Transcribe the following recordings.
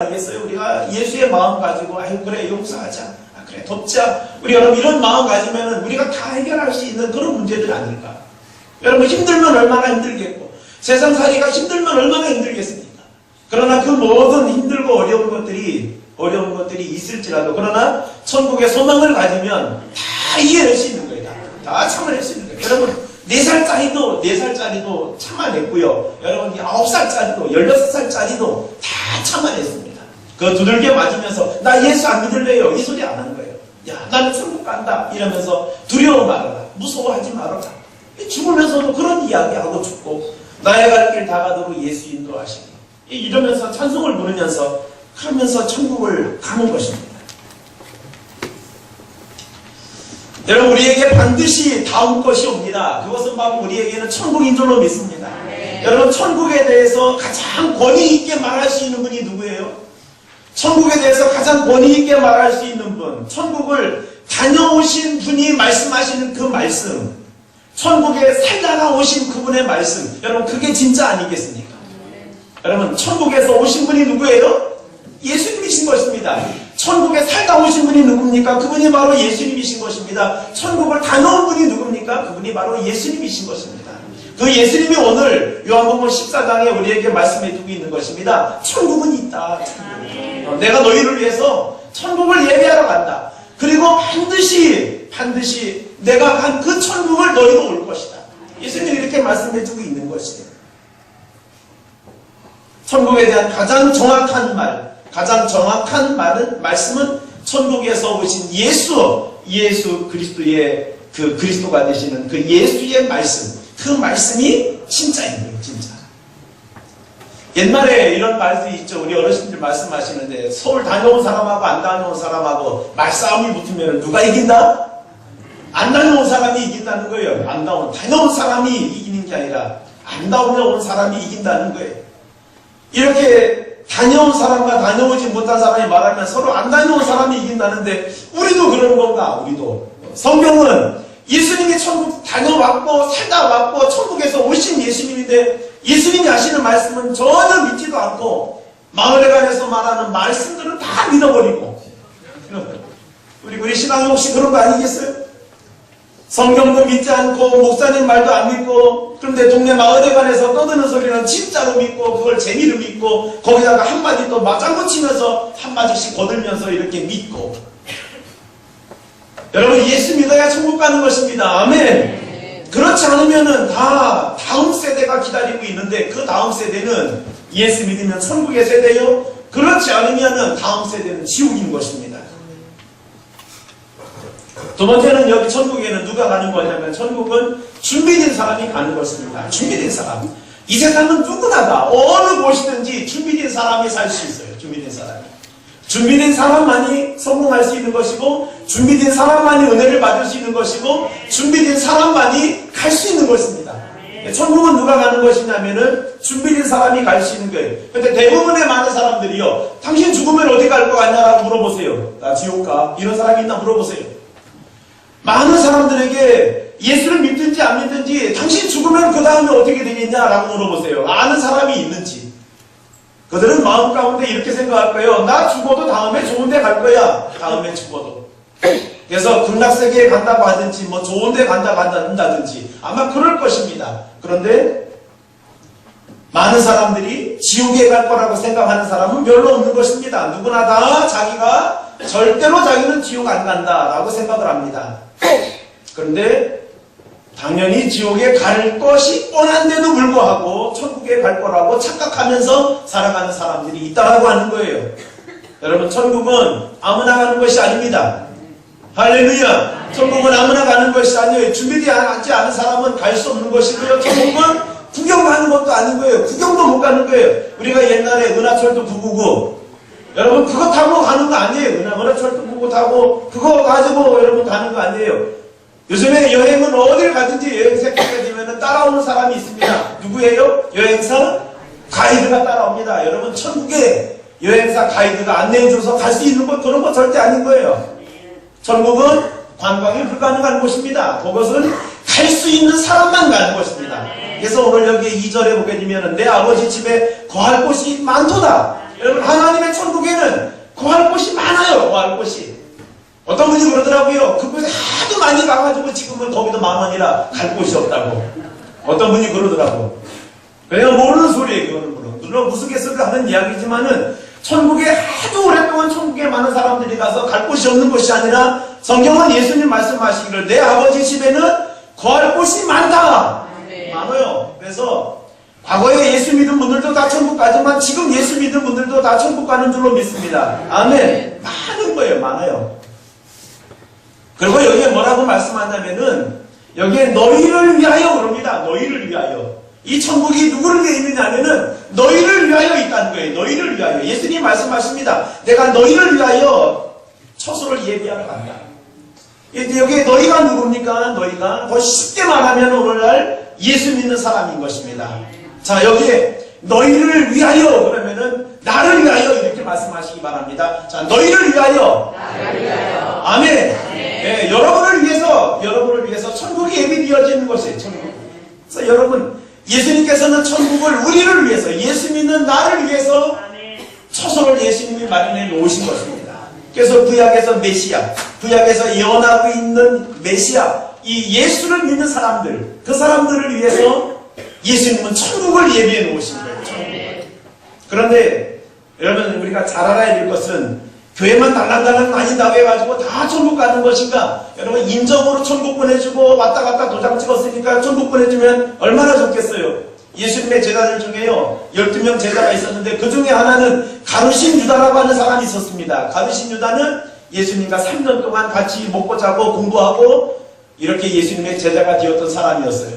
알겠어요? 우리가 예수의 마음 가지고 아유 그래 용서하자, 그래 돕자, 우리 여러분 이런 마음 가지면은 우리가 다 해결할 수 있는 그런 문제들 아닐까? 여러분 힘들면 얼마나 힘들겠고 세상살이가 힘들면 얼마나 힘들겠습니까? 그러나 그 모든 힘들고 어려운 것들이 있을지라도 그러나 천국의 소망을 가지면 다 이해할 수 있는 거예요. 다 참아낼 수 있는 거예요. 여러분 4살짜리도 참아냈고요. 여러분 9살짜리도 16살짜리도 다 참아냈습니다. 그 두들겨 맞으면서 나 예수 안 믿을래요 이 소리 안 하는 거예요. 야 나는 천국 간다 이러면서 두려워 말아라, 무서워하지 말아라. 죽으면서도 그런 이야기하고 죽고 나의 갈 길 다 가도록 예수 인도하시니 이러면서 찬송을 부르면서 하면서 천국을 가는 것입니다. 여러분 우리에게 반드시 다음 것이 옵니다. 그것은 바로 우리에게는 천국인 줄로 믿습니다. 여러분 천국에 대해서 가장 권위 있게 말할 수 있는 분이 누구예요? 천국에 대해서 가장 권위 있게 말할 수 있는 분, 천국을 다녀오신 분이 말씀하시는 그 말씀, 천국에 살다가 오신 그분의 말씀, 여러분 그게 진짜 아니겠습니까? 여러분 천국에서 오신 분이 누구예요? 예수님이신 것입니다. 천국에 살다 오신 분이 누굽니까? 그분이 바로 예수님이신 것입니다. 천국을 다녀온 분이 누굽니까? 그분이 바로 예수님이신 것입니다. 그 예수님이 오늘 요한복음 14장에 우리에게 말씀해 두고 있는 것입니다. 천국은 있다. 내가 너희를 위해서 천국을 예배하러 간다. 그리고 반드시 내가 간 그 천국을 너희도 올 것이다. 예수님이 이렇게 말씀해 주고 있는 것이에요. 천국에 대한 가장 정확한 말씀은 천국에서 오신 예수 그리스도의 그 그리스도가 되시는 그 예수의 말씀, 그 말씀이 진짜인 거예요, 진짜. 옛날에 이런 말도 있죠. 우리 어르신들 말씀하시는데 서울 다녀온 사람하고 안 다녀온 사람하고 말싸움이 붙으면 누가 이긴다? 안 다녀온 사람이 이긴다는 거예요. 다녀온 사람이 이기는 게 아니라 안 다녀온 사람이 이긴다는 거예요. 이렇게 다녀온 사람과 다녀오지 못한 사람이 말하면 서로 안 다녀온 사람이 이긴다는데 우리도 그런 건가? 우리도. 성경은 예수님이 천국 다녀왔고 살다 왔고 천국에서 오신 예수님인데 예수님이 하시는 말씀은 전혀 믿지도 않고 마을회관에서 말하는 말씀들은 다 믿어버리고 우리 신앙이 혹시 그런 거 아니겠어요? 성경도 믿지 않고 목사님 말도 안 믿고 그런데 동네 마을회관에서 떠드는 소리는 진짜로 믿고 그걸 재미로 믿고 거기다가 한마디 또 맞장구 치면서 한마디씩 거들면서 이렇게 믿고 여러분 예수 믿어야 천국 가는 것입니다. 아멘. 그렇지 않으면은 다 다음 세대가 기다리고 있는데 그 다음 세대는 예수 믿으면 천국의 세대요. 그렇지 않으면은 다음 세대는 지옥인 것입니다. 두 번째는 여기 천국에는 누가 가는 거냐면 천국은 준비된 사람이 가는 것입니다. 준비된 사람. 이 세상은 누구나 다 어느 곳이든지 준비된 사람이 살 수 있어요. 준비된 사람이. 준비된 사람만이 성공할 수 있는 것이고 준비된 사람만이 은혜를 받을 수 있는 것이고 준비된 사람만이 갈 수 있는 것입니다. 천국은 누가 가는 것이냐면은 준비된 사람이 갈 수 있는 거예요. 근데 대부분의 많은 사람들이요, 당신 죽으면 어디 갈 것 같냐라고 물어보세요. 나 지옥 가. 이런 사람이 있나 물어보세요. 많은 사람들에게 예수를 믿든지 안 믿든지 당신 죽으면 그 다음에 어떻게 되겠냐라고 물어보세요. 아는 사람이 있는지. 그들은 마음 가운데 이렇게 생각할 거예요. 나 죽어도 다음에 좋은 데 갈 거야. 다음에 죽어도. 그래서 극락세계에 간다고 하든지 뭐 좋은 데 간다고 한다든지 아마 그럴 것입니다. 그런데 많은 사람들이 지옥에 갈 거라고 생각하는 사람은 별로 없는 것입니다. 누구나 다 자기가 절대로 자기는 지옥 안 간다라고 생각을 합니다. 그런데 당연히 지옥에 갈 것이 뻔한데도 불구하고 천국에 갈 거라고 착각하면서 살아가는 사람들이 있다라고 하는 거예요. 여러분 천국은 아무나 가는 것이 아닙니다. 할렐루야. 천국은 아무나 가는 것이 아니에요. 준비되지 않은 사람은 갈 수 없는 것이고요. 천국은 구경 가는 것도 아닌 거예요. 구경도 못 가는 거예요. 우리가 옛날에 은하철도 999 여러분 그거 타고 가는 거 아니에요. 은하철도 999 타고 그거 가지고 여러분 가는 거 아니에요. 요즘에 여행은 어딜 가든지 여행사 때가 되면 따라오는 사람이 있습니다. 누구예요? 여행사 가이드가 따라옵니다. 여러분 천국에 여행사 가이드가 안내해줘서 갈 수 있는 것 그런 거 절대 아닌 거예요. 천국은 관광이 불가능한 곳입니다. 그것은 갈 수 있는 사람만 가는 것입니다. 그래서 오늘 여기 2절에 보게 되면 내 아버지 집에 거할 곳이 많도다. 여러분, 하나님의 천국에는 구할 곳이 많아요. 구할 곳이. 어떤 분이 그러더라고요. 그곳에 하도 많이 가가지고 지금은 거기도 10,000원이라 갈 곳이 없다고. 어떤 분이 그러더라고. 그냥 모르는 소리예요. 그거는 물론 무스갯소리를 하는 이야기지만은 천국에 하도 오랫동안 천국에 많은 사람들이 가서 갈 곳이 없는 것이 아니라 성경은 예수님 말씀하시기를 내 아버지 집에는 거할 곳이 많다. 많아요. 그래서 과거에 예수 믿은 분들도 다 천국 가지만 지금 예수 믿은 분들도 다 천국 가는 줄로 믿습니다. 아멘. 많은 거예요. 많아요. 그리고 여기에 뭐라고 말씀하냐면은 여기에 너희를 위하여 그럽니다. 너희를 위하여. 이 천국이 누구를 위해 있느냐면은 너희를 위하여 있다는 거예요. 너희를 위하여. 예수님이 말씀하십니다. 내가 너희를 위하여 처소를 예비하러 간다. 여기에 너희가 누굽니까? 너희가 더 쉽게 말하면 오늘날 예수 믿는 사람인 것입니다. 자, 여기에 너희를 위하여 그러면은 나를 위하여 이렇게 말씀하시기 바랍니다. 자, 너희를 위하여. 나를 위하여. 아멘. 네, 여러분을 위해서 천국이 예비되어지는 것이에요. 천국. 그래서 여러분, 예수님께서는 천국을 우리를 위해서, 예수 믿는 나를 위해서 처소를 예수님이 마련해 놓으신 것입니다. 그래서 구약에서 메시아, 구약에서 예언하고 있는 메시아, 이 예수를 믿는 사람들, 그 사람들을 위해서 예수님은 천국을 예비해 놓으신 거예요. 천국. 그런데 여러분, 우리가 잘 알아야 될 것은 교회만 달랑달랑 다닌다고 해가지고 다 천국 가는 것인가? 여러분, 인정으로 천국 보내주고 왔다 갔다 도장 찍었으니까 천국 보내주면 얼마나 좋겠어요. 예수님의 제자들 중에요 12명 제자가 있었는데 그 중에 하나는 가르신 유다라고 하는 사람이 있었습니다. 가르신 유다는 예수님과 3년 동안 같이 먹고 자고 공부하고 이렇게 예수님의 제자가 되었던 사람이었어요.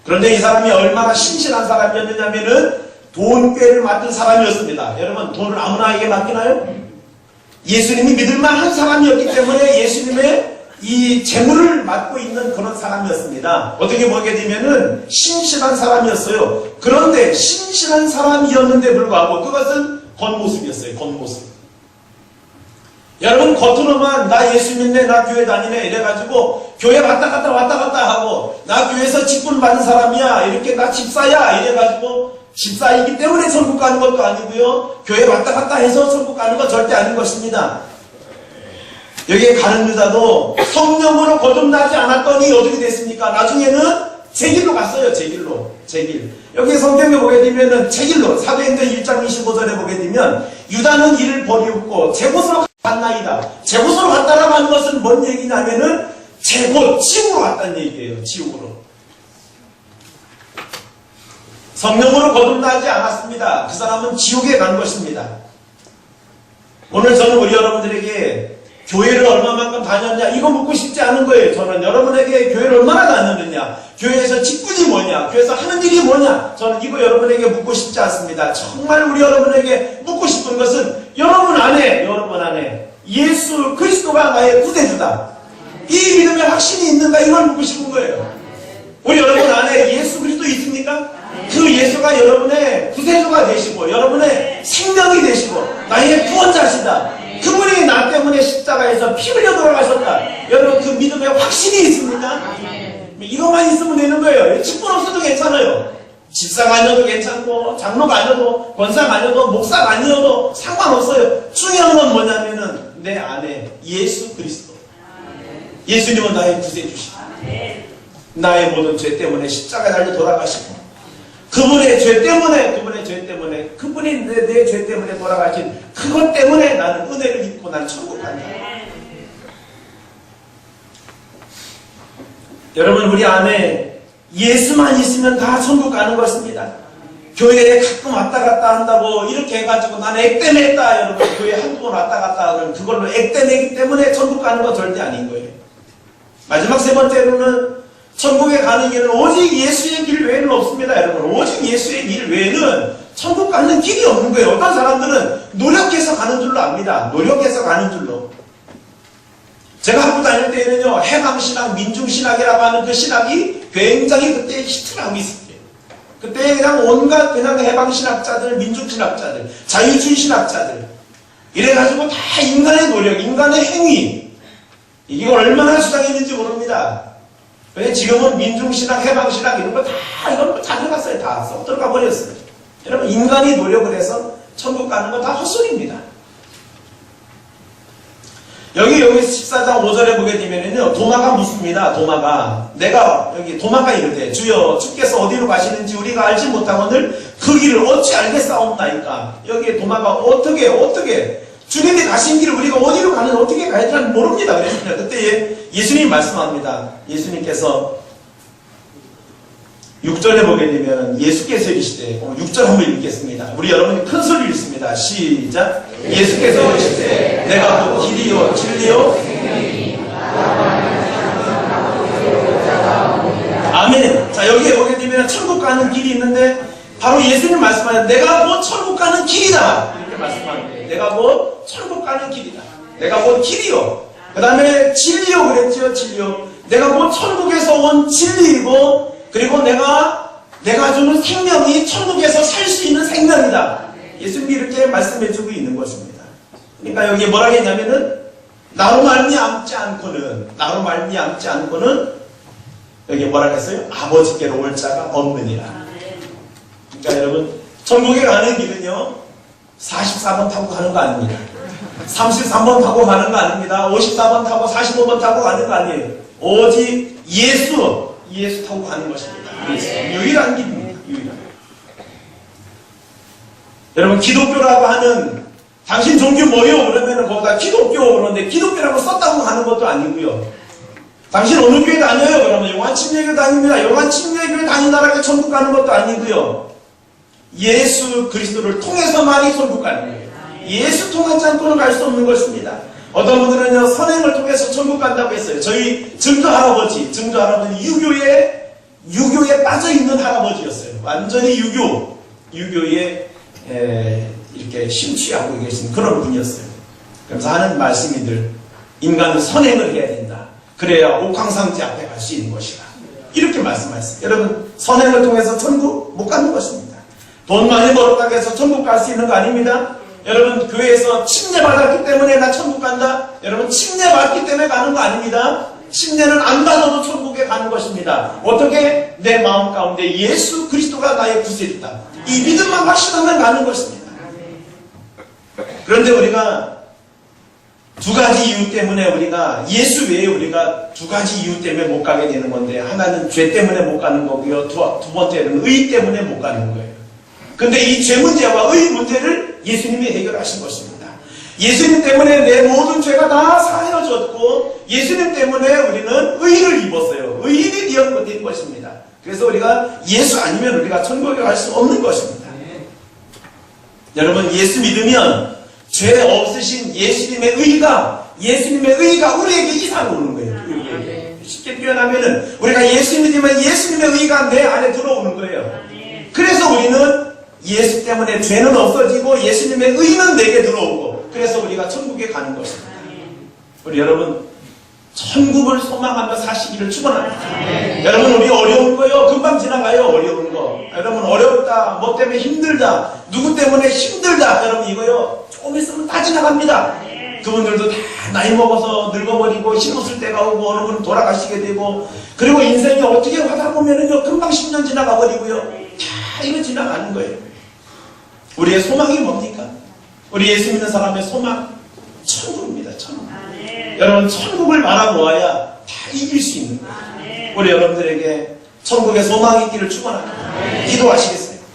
그런데 이 사람이 얼마나 신실한 사람이었느냐면은 돈꾀를 맡은 사람이었습니다. 여러분, 돈을 아무나에게 맡기나요? 예수님이 믿을만한 사람이었기 때문에 예수님의 이 재물을 맡고 있는 그런 사람이었습니다. 어떻게 보게 되면은 신실한 사람이었어요. 그런데 신실한 사람이었는데 불구하고 그것은 겉모습이었어요. 겉모습. 여러분, 겉으로만 나 예수 믿네, 나 교회 다니네 이래가지고 교회 왔다 갔다 하고 나 교회에서 직분 받은 사람이야, 이렇게 나 집사야 이래가지고 집사이기 때문에 천국 가는 것도 아니고요. 교회 왔다 갔다 해서 천국 가는 건 절대 아닌 것입니다. 여기에 가는 유다도 성령으로 거듭나지 않았더니 어떻게 됐습니까? 나중에는 제 길로 갔어요. 제 길로. 제 길. 여기 성경에 보게 되면은 제 길로, 사도행전 1장 25절에 보게 되면 유다는 이를 버리고 제 곳으로 갔나이다. 제 곳으로 갔다라고 하는 것은 뭔 얘기냐면은 제 곳, 지옥으로 갔다는 얘기예요. 지옥으로. 성령으로 거듭나지 않았습니다. 그 사람은 지옥에 간 것입니다. 오늘 저는 우리 여러분들에게 교회를 얼마만큼 다녔냐 이거 묻고 싶지 않은 거예요. 저는 여러분에게 교회를 얼마나 다녔느냐, 교회에서 직분이 뭐냐, 교회에서 하는 일이 뭐냐, 저는 이거 여러분에게 묻고 싶지 않습니다. 정말 우리 여러분에게 묻고 싶은 것은 여러분 안에 예수 그리스도가 나의 구세주다, 이 믿음의 확신이 있는가, 이걸 묻고 싶은 거예요. 우리 여러분 안에 예수 그리스도 있습니까? 그 예수가 여러분의 구세주가 되시고 여러분의 생명이 되시고 나의 구원자시다. 그분이 나 때문에 십자가에서 피 흘려 돌아가셨다. 여러분, 그 믿음의 확신이 있습니까? 이것만 있으면 되는 거예요. 직분 없어도 괜찮아요. 집사가 아니어도 괜찮고 장로가 아니어도 권사가 아니어도 목사가 아니어도 상관없어요. 중요한 건 뭐냐면은 내 안에 예수 그리스도, 예수님은 나의 구세주시다. 나의 모든 죄 때문에 십자가에 달려 돌아가시고 그분의 죄 때문에 그분이 내 죄 때문에 돌아가신 그것 때문에 나는 은혜를 입고 난 천국 간다. 여러분, 우리 안에 예수만 있으면 다 천국 가는 것입니다. 교회에 가끔 왔다 갔다 한다고 이렇게 해가지고 나는 액땜했다. 여러분, 교회 한두 번 왔다 갔다 하면 그걸로 액땜했기 때문에 천국 가는 건 절대 아닌 거예요. 마지막 세 번째로는 천국에 가는 길은 오직 예수의 길 외에는 없습니다. 여러분, 오직 예수의 길 외에는 천국 가는 길이 없는 거예요. 어떤 사람들은 노력해서 가는 줄로 압니다. 노력해서 가는 줄로. 제가 학교 다닐 때에는요, 해방신학, 민중신학이라고 하는 그 신학이 굉장히 그때 히트를 하고 있었어요. 그때 그냥 온갖 그냥 해방신학자들, 민중신학자들, 자유주의 신학자들 이래가지고 다 인간의 노력, 인간의 행위, 이게 얼마나 주장했는지 모릅니다. 지금은 민중신학, 해방신학 이런 거 다 이런 거 다 들어갔어요. 다 쏙 들어가 버렸어요. 여러분, 인간이 노력을 해서 천국 가는 거 다 헛소리입니다. 여기 14장 5절에 보게 되면은요, 도마가 묻습니다. 도마가. 도마가 이르되, 주여, 주께서 어디로 가시는지 우리가 알지 못하거늘 그 길을 어찌 알겠사옵나이까. 여기에 도마가 어떻게, 주님이 가신 길을 우리가 어디로 가는, 어떻게 가야 되는지 모릅니다. 그랬습니다. 그때 예수님이 말씀합니다. 예수님께서 6절에 보게 되면 예수께서 이르시되, 6절 한번 읽겠습니다. 우리 여러분이 큰 소리를 읽습니다. 시작. 예수께서 이르시되 내가 곧 길이요 진리요 아멘. 자, 여기에 보게 되면 천국 가는 길이 있는데 바로 예수님 말씀하는 내가 곧 천국 가는 길이다 이렇게 말씀하는데, 내가 곧 천국 가는 길이다, 내가 곧 길이요, 그 다음에 진리요 그랬죠. 진리요. 내가 곧 천국에서 온 진리이고, 그리고 내가 주는 생명이 천국에서 살 수 있는 생명이다. 예수님이 이렇게 말씀해주고 있는 것입니다. 그러니까 여기에 뭐라 했냐면은 나로 말미암지 않고는 여기에 뭐라 했어요? 아버지께로 올 자가 없느니라. 그러니까 여러분, 천국에 가는 길은요 44번 타고 가는 거 아닙니다. 33번 타고 가는 거 아닙니다. 54번 타고 45번 타고 가는 거 아니에요. 오직 예수 타고 가는 것입니다. 유일한 길입니다. 유일한. 여러분, 기독교라고 하는, 당신 종교 뭐요? 그러면은 거기다 기독교 그러는데 기독교라고 썼다고 가는 것도 아니고요. 당신 어느 교회 다녀요? 그러면 요한침례교회 다닙니다. 요한침례교회 다닌다라고 천국 가는 것도 아니고요. 예수 그리스도를 통해서만이 천국 가는 거예요. 예수 통하지 않고는 갈 수 없는 것입니다. 어떤 분들은요, 선행을 통해서 천국 간다고 했어요. 저희 증조 할아버지 유교에 빠져있는 할아버지였어요. 완전히 유교에 이렇게 심취하고 계신 그런 분이었어요. 그래서 하는 말씀이들, 인간은 선행을 해야 된다. 그래야 옥황상제 앞에 갈 수 있는 것이다. 이렇게 말씀하셨어요. 여러분, 선행을 통해서 천국 못 가는 것입니다. 돈 많이 벌었다고 해서 천국 갈 수 있는 거 아닙니다. 여러분, 교회에서 침례받았기 때문에 나 천국 간다. 여러분, 침례받기 때문에 가는 거 아닙니다. 침례는 안 받아도 천국에 가는 것입니다. 어떻게? 내 마음 가운데 예수 그리스도가 나의 구세주다, 이 믿음만 확신하면 가는 것입니다. 그런데 우리가 두 가지 이유 때문에 우리가 예수 외에 우리가 두 가지 이유 때문에 못 가게 되는 건데, 하나는 죄 때문에 못 가는 거고요, 두 번째는 의 때문에 못 가는 거예요. 근데 이 죄 문제와 의 문제를 예수님이 해결하신 것입니다. 예수님 때문에 내 모든 죄가 다 사해졌고, 예수님 때문에 우리는 의를 입었어요. 의인이 되었던 것입니다. 그래서 우리가 예수 아니면 우리가 천국에 갈 수 없는 것입니다. 여러분, 예수 믿으면 죄 없으신 예수님의 의가 우리에게 이상 오는 거예요. 쉽게 표현하면은 우리가 예수 믿으면 예수님의 의가 내 안에 들어오는 거예요. 그래서 우리는 예수 때문에 죄는 없어지고 예수님의 의는 내게 들어오고, 그래서 우리가 천국에 가는 것입니다. 우리 여러분, 천국을 소망하며 사시기를 축원합니다. 여러분, 우리 어려운 거요 금방 지나가요. 어려운 거. 여러분, 어렵다, 뭐 때문에 힘들다, 누구 때문에 힘들다, 여러분 이거요 조금 있으면 다 지나갑니다. 그분들도 다 나이 먹어서 늙어버리고 힘없을 때가 오고, 어느 분은 돌아가시게 되고, 그리고 인생이 어떻게 하다 보면은요 금방 10년 지나가 버리고요, 다 이거 지나가는 거예요. 우리의 소망이 뭡니까? 우리 예수 믿는 사람의 소망, 천국입니다. 천국. 여러분, 천국을 바라보아야 다 이길 수 있는 거예요. 우리 여러분들에게 천국의 소망이 있기를 축원합니다. 기도하시겠습니다.